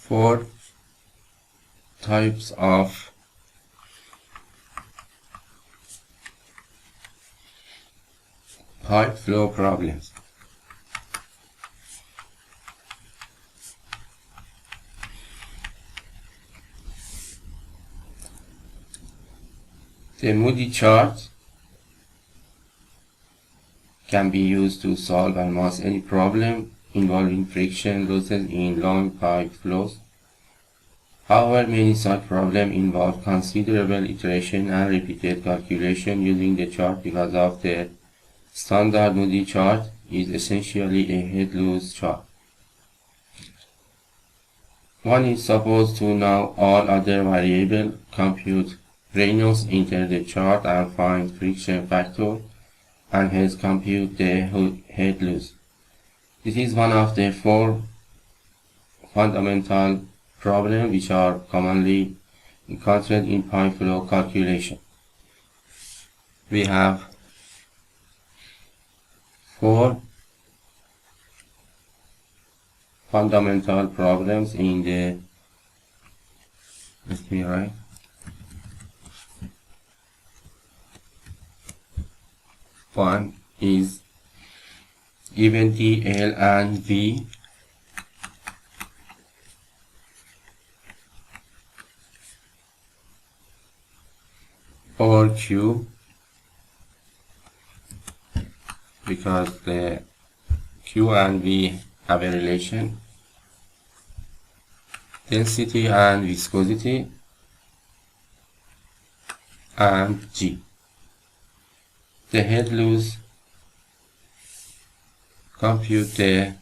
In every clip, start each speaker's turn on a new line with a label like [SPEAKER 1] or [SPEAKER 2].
[SPEAKER 1] 4 types of pipe flow problems. The Moody chart can be used to solve almost any problem involving friction losses in long pipe flows. However, many such problems involve considerable iteration and repeated calculation using the chart because of the standard Moody chart is essentially a head-loose chart. One is supposed to know all other variables, compute Reynolds, enter the chart and find friction factor, and hence compute the head loss. This is one of the 4 fundamental problems which are commonly encountered in pipe flow calculation. We have 4 fundamental problems in the, let me write. One is given D, L, and V or Q, because the Q and V have a relation, density and viscosity, and G. The head loss, compute the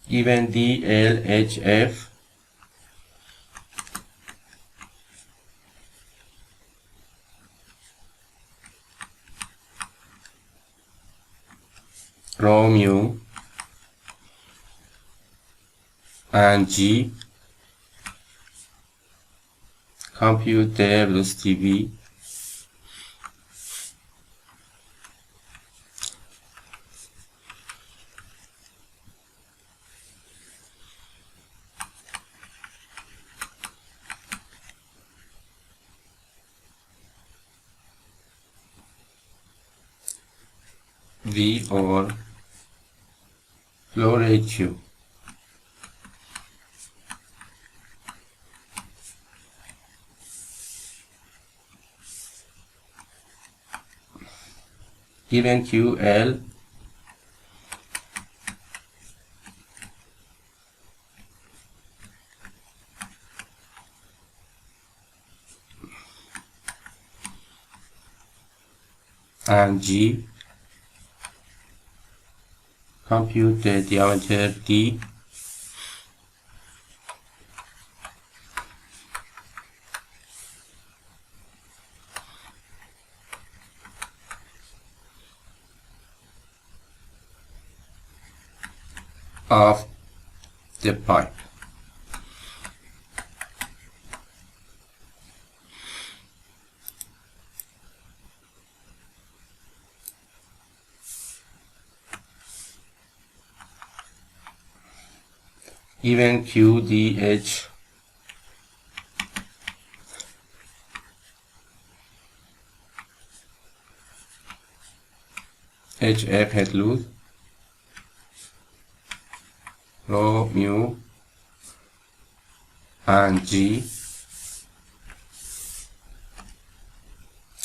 [SPEAKER 1] given D, L, H, F, rho mu and G, compute the velocity V, V or flow rate Q. Given QL, and G, compute the diameter D, of the pipe. Given QDH HF head loss, rho mu and G,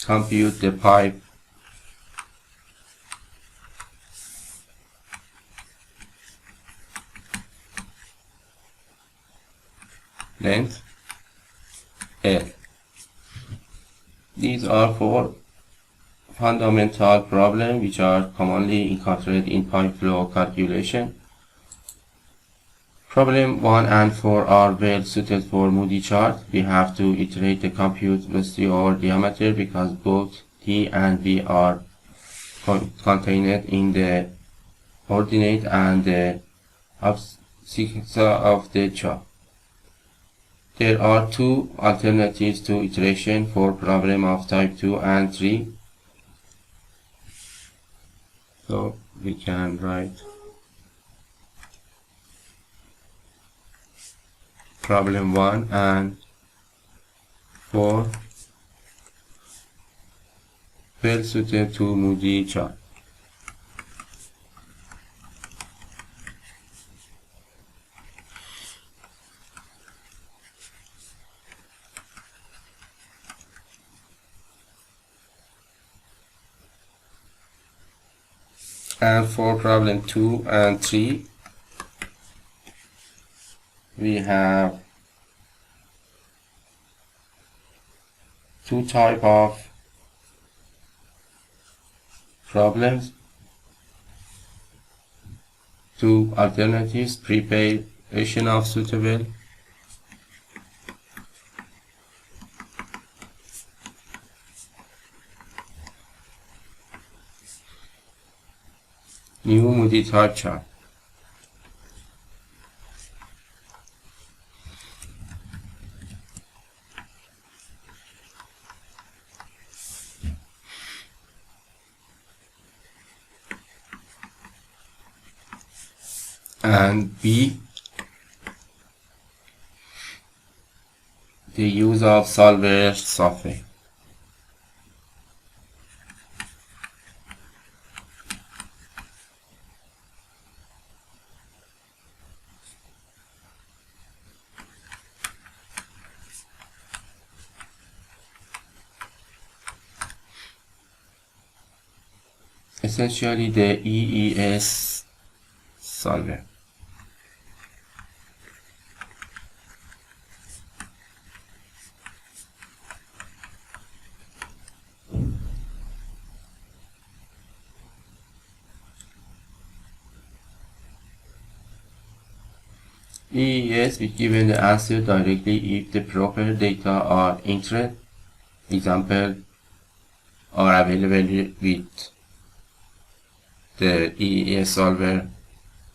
[SPEAKER 1] compute the pipe length L. These are 4 fundamental problems which are commonly encountered in pipe flow calculation. Problem 1 and 4 are well suited for Moody chart. We have to iterate the compute velocity over diameter because both D and V are contained in the ordinate and the abscissa of the chart. There are two alternatives to iteration for problem of type 2 and 3. So we can write problem 1 and 4 well suited to Moody chart. And for problem 2 and 3, we have two types of problems, two alternatives: preparation of suitable new Moody type chart. And B, the use of solver software. Essentially the EES solver. EES is given the answer directly if the proper data are entered. Example are available with the EES solver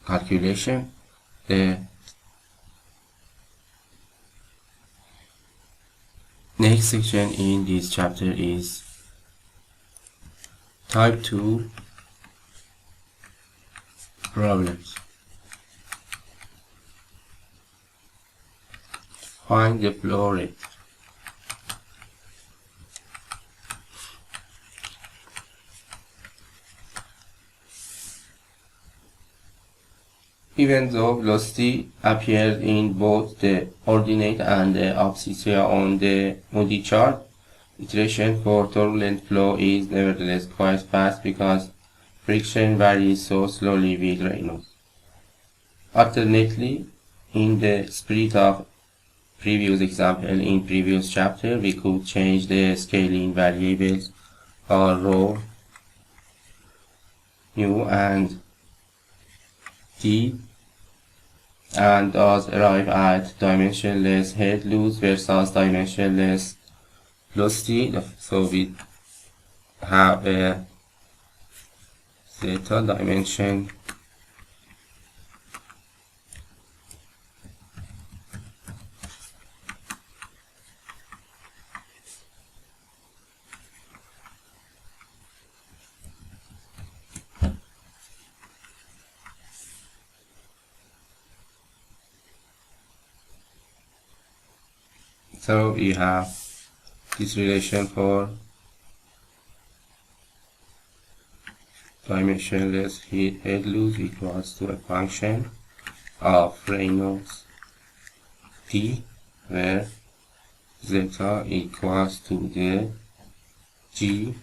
[SPEAKER 1] calculation. The next section in this chapter is type 2 problems. Find the flow rate. Even though velocity appears in both the ordinate and the abscissa on the Moody chart, iteration for turbulent flow is nevertheless quite fast because friction varies so slowly with Reynolds. Alternately, in the spirit of previous example in previous chapter, we could change the scaling variables or rho, mu and d, and thus arrive at dimensionless head loss versus dimensionless velocity. So we have a zeta dimension So you have this relation for dimensionless head loss equals to a function of Reynolds T, where zeta equals to the G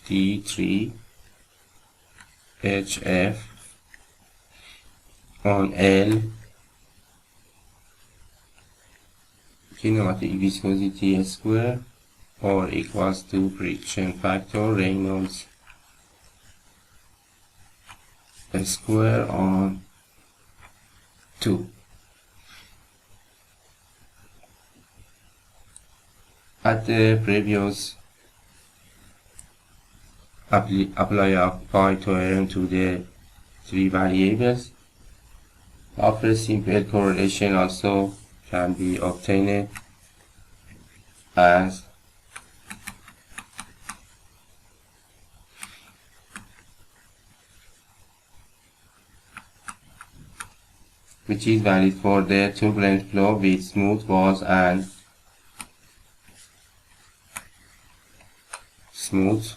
[SPEAKER 1] D3 HF on L kinematic viscosity square, or equals to friction factor Reynolds square on 2. At the previous apply a pi theorem to the three variables. After simple correlation also can be obtained. as which is valid for the turbulent flow with smooth walls and smooth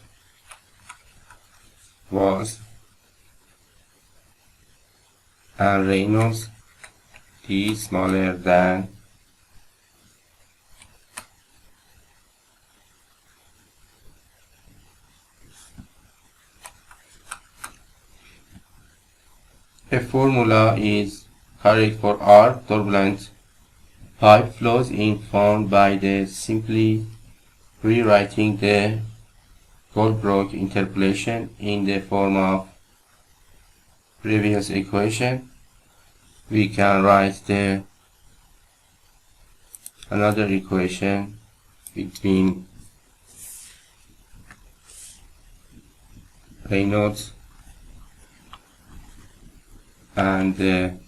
[SPEAKER 1] walls, and Reynolds D smaller than a formula is correct for R turbulent pipe flows in found by the simply rewriting the Goldbrook interpolation in the form of previous equation. We can write the another equation between Reynolds and the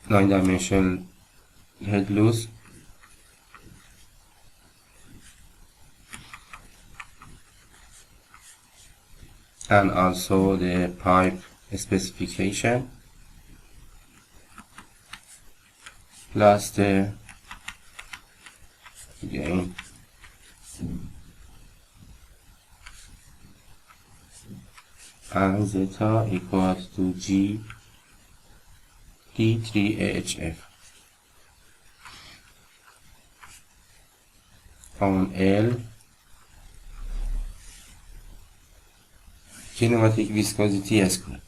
[SPEAKER 1] 9-dimensional head loose, and also the pipe specification plus the gain and zeta equals to G D3HF on L kinematic viscosity square.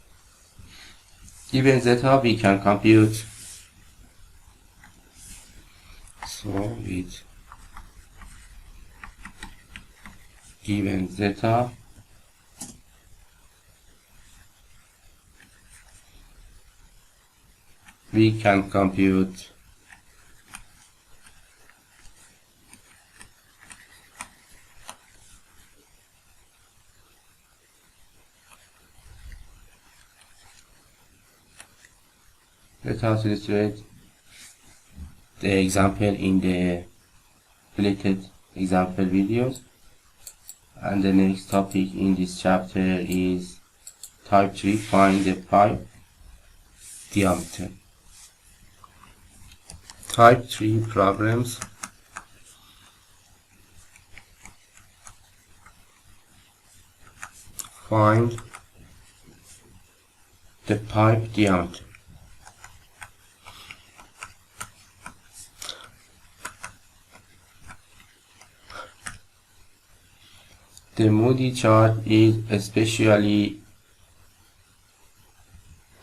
[SPEAKER 1] Given zeta, we can compute. So with given zeta, we can compute let us illustrate the example in the related example videos, and the next topic in this chapter is type 3, find the pipe diameter. Type 3 problems. Find the pipe diameter. The Moody chart is especially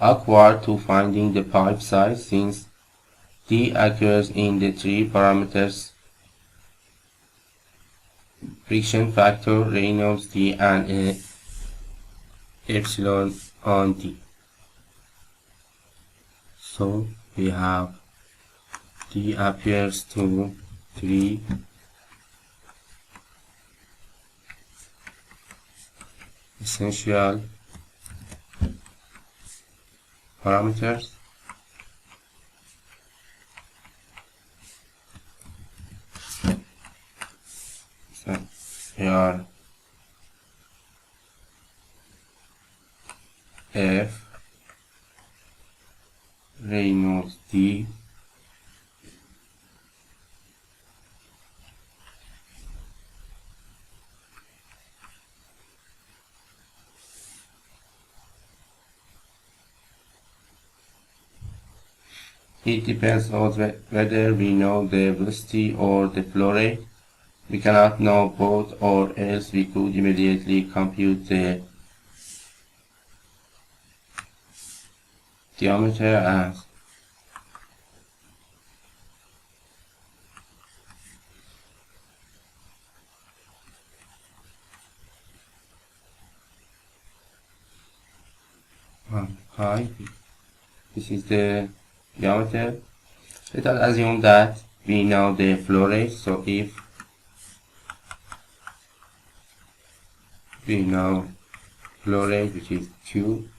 [SPEAKER 1] awkward to finding the pipe size since D occurs in the three parameters friction factor, Reynolds D, and epsilon on D. So we have D appears to 3 essential parameters. So they are F, Reynolds D, it depends on whether we know the velocity or the flow rate. We cannot know both, or else we could immediately compute the diameter as pi. This is the diameter. Let us assume that we know the flow rate. So if we know flow rate, which is Q,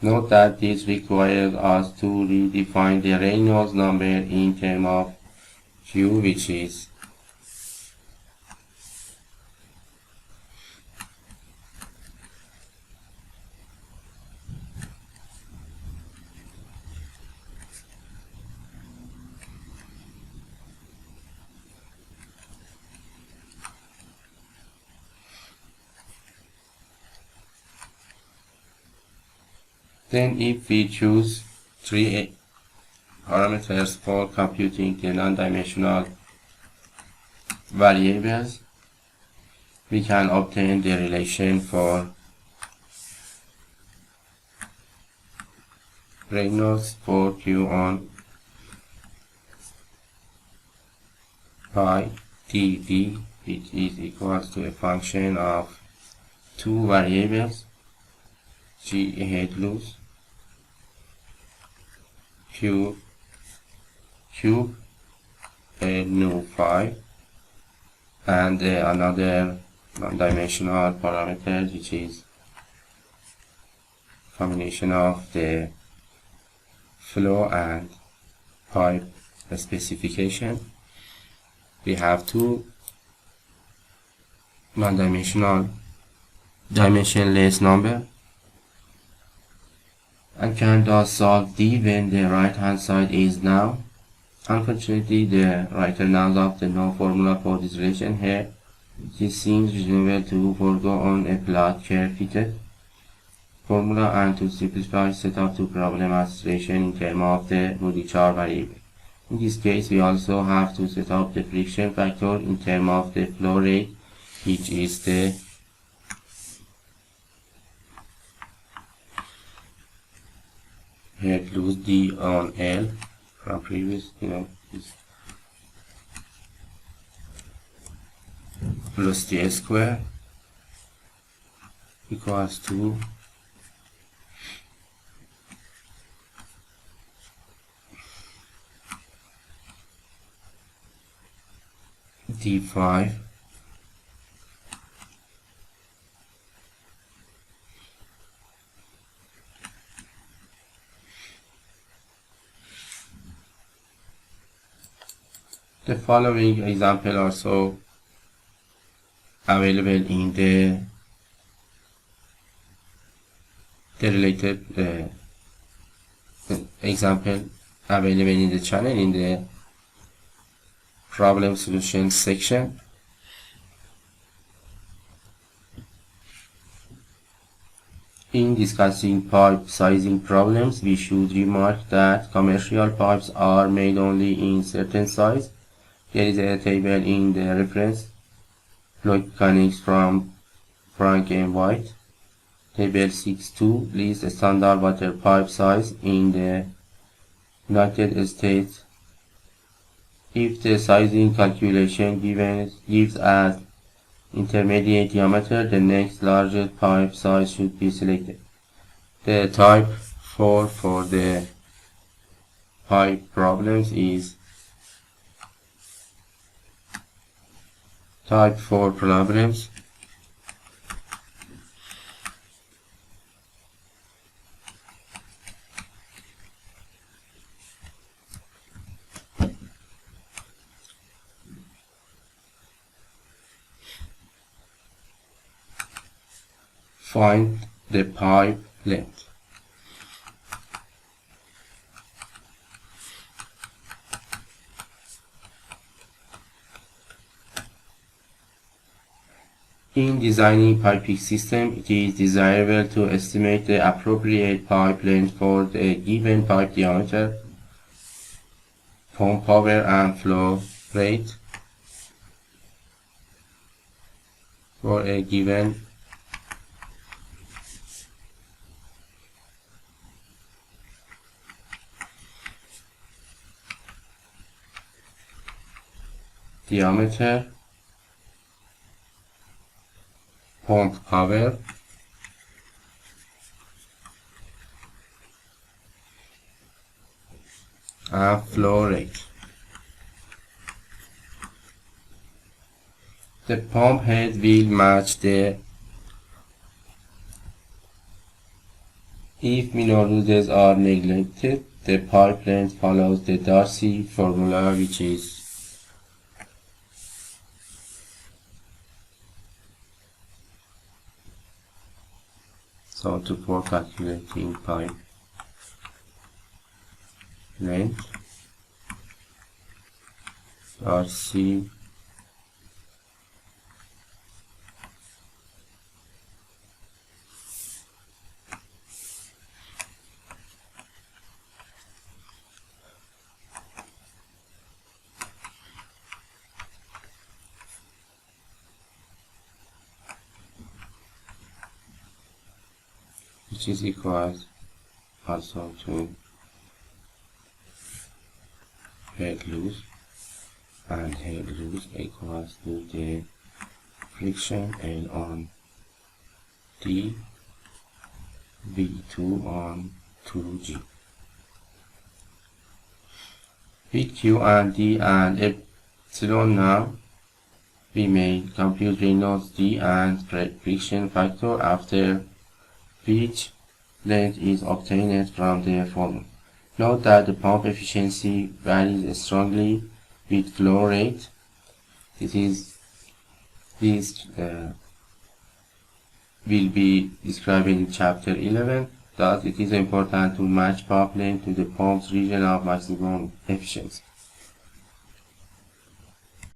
[SPEAKER 1] Note that this requires us to redefine the Reynolds number in terms of Q, which is then if we choose three parameters for computing the non-dimensional variables, we can obtain the relation for Reynolds for Q on pi dv, which is equals to a function of two variables, G head loss cube nu 5, and another non-dimensional parameter, which is combination of the flow and pipe specification. We have two non-dimensional dimensionless number and can thus solve D when the right hand side is null. Unfortunately, the writer knows of the no formula for this relation here. It seems reasonable to forego on a plot curve fitted formula and to simplify set up two problem as relation in terms of the Modichar variable. In this case, we also have to set up the friction factor in terms of the flow rate, which is the head loss D on L from previous, plus D square equals to D5 The following example also available in the related example available in the channel in the problem solution section. In discussing pipe sizing problems, we should remark that commercial pipes are made only in certain size. There is a table in the reference fluid mechanics from Frank and White. Table 6.2 lists the standard water pipe size in the United States. If the sizing calculation gives as intermediate diameter, the next largest pipe size should be selected. The type 4 for the pipe problems is type 4 problems. Find the pipe length. In designing piping system, it is desirable to estimate the appropriate pipe length for the given pipe diameter, pump power and flow rate for a given diameter, pump power, and flow rate. The pump head will match the If minor losses are neglected, the pipe length follows the Darcy formula, which is for calculating pipe length, Darcy which is equals also to head loss, and head loss equals to the friction L on D V2 on 2G. With Q and D and epsilon now, we may compute Reynolds D and friction factor, after which length is obtained from the formula. Note that the pump efficiency varies strongly with flow rate. This will be described in chapter 11. Thus, it is important to match pump length to the pump's region of maximum efficiency.